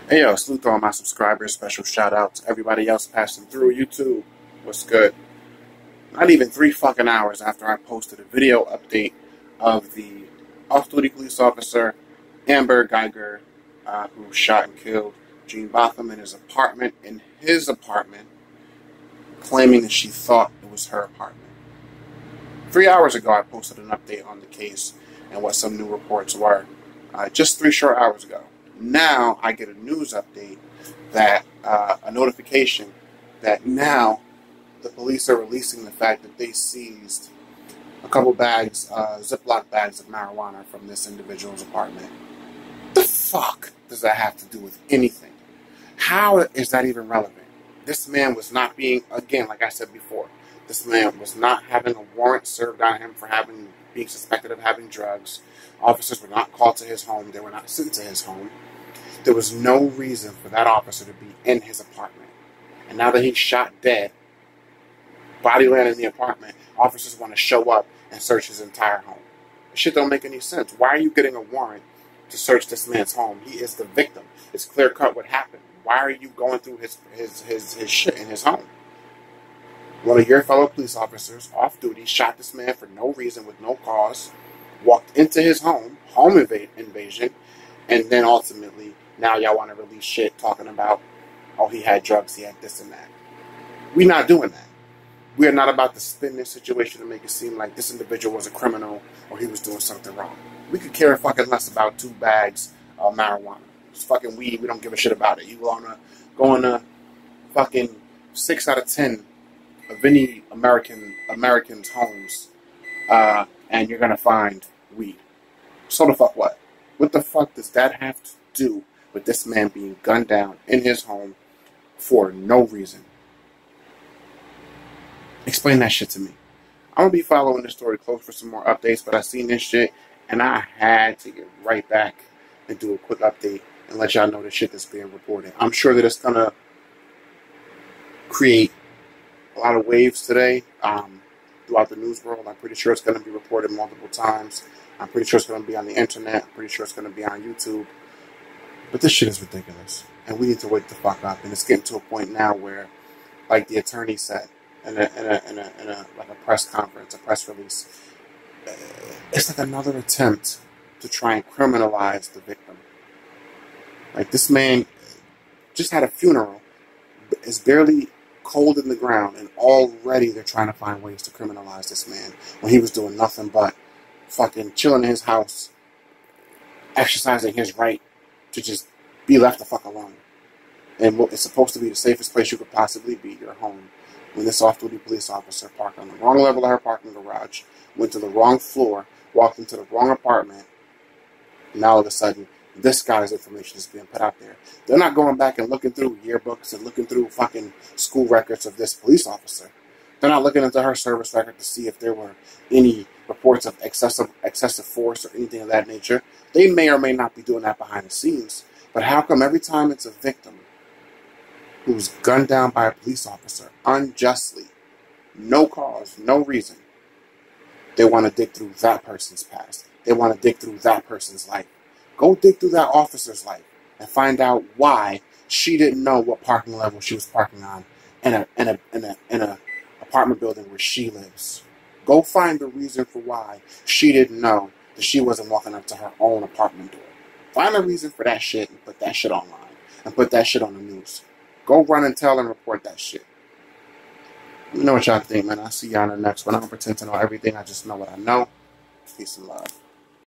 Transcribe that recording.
Hey yo, salute to all my subscribers. Special shout out to everybody else passing through YouTube. What's good? Not even 3 fucking hours after I posted a video update of the off-duty police officer Amber Guyger, who shot and killed Gene Botham in his apartment, claiming that she thought it was her apartment. 3 hours ago, I posted an update on the case and what some new reports were. Just 3 short hours ago. Now I get a news update that a notification that now the police are releasing the fact that they seized a couple bags, Ziploc bags of marijuana from this individual's apartment. The fuck does that have to do with anything? How is that even relevant? This man was not being, again, like I said before, this man was not having a warrant served on him for being suspected of having drugs. Officers were not called to his home. They were not sent to his home. There was no reason for that officer to be in his apartment. And now that he's shot dead, body laying in the apartment, officers want to show up and search his entire home. This shit don't make any sense. Why are you getting a warrant to search this man's home? He is the victim. It's clear cut what happened. Why are you going through his shit in his home? One of your fellow police officers, off duty, shot this man for no reason, with no cause, walked into his home invasion, and then ultimately, now y'all want to release shit talking about, oh, he had drugs, he had this and that. We're not doing that. We are not about to spin this situation to make it seem like this individual was a criminal or he was doing something wrong. We could care fucking less about 2 bags of marijuana. It's fucking weed. We don't give a shit about it. You wanna go on a fucking 6 out of 10 of any Americans' homes, and you're gonna find weed. So the fuck what? What the fuck does that have to do with this man being gunned down in his home for no reason? Explain that shit to me. I'm gonna be following this story close for some more updates, but I seen this shit and I had to get right back and do a quick update and let y'all know the shit that's being reported. I'm sure that it's gonna create a lot of waves today throughout the news world. I'm pretty sure it's going to be reported multiple times. I'm pretty sure it's going to be on the internet. I'm pretty sure it's going to be on YouTube. But this shit is ridiculous, and we need to wake the fuck up. And it's getting to a point now where, like the attorney said in a press conference, a press release, it's like another attempt to try and criminalize the victim. Like, this man just had a funeral, is barely cold in the ground, and already they're trying to find ways to criminalize this man when he was doing nothing but fucking chilling in his house, exercising his right to just be left the fuck alone. And it's supposed to be the safest place you could possibly be, your home, when this off-duty police officer parked on the wrong level of her parking garage, went to the wrong floor, walked into the wrong apartment, and all of a sudden this guy's information is being put out there. They're not going back and looking through yearbooks and looking through fucking school records of this police officer. They're not looking into her service record to see if there were any reports of excessive force or anything of that nature. They may or may not be doing that behind the scenes. But how come every time it's a victim who's gunned down by a police officer unjustly, no cause, no reason, they want to dig through that person's past? They want to dig through that person's life. Go dig through that officer's life and find out why she didn't know what parking level she was parking on in a apartment building where she lives. Go find the reason for why she didn't know that she wasn't walking up to her own apartment door. Find a reason for that shit and put that shit online and put that shit on the news. Go run and tell and report that shit. Let me know what y'all think, man. I'll see y'all in the next one. I don't pretend to know everything. I just know what I know. Peace and love.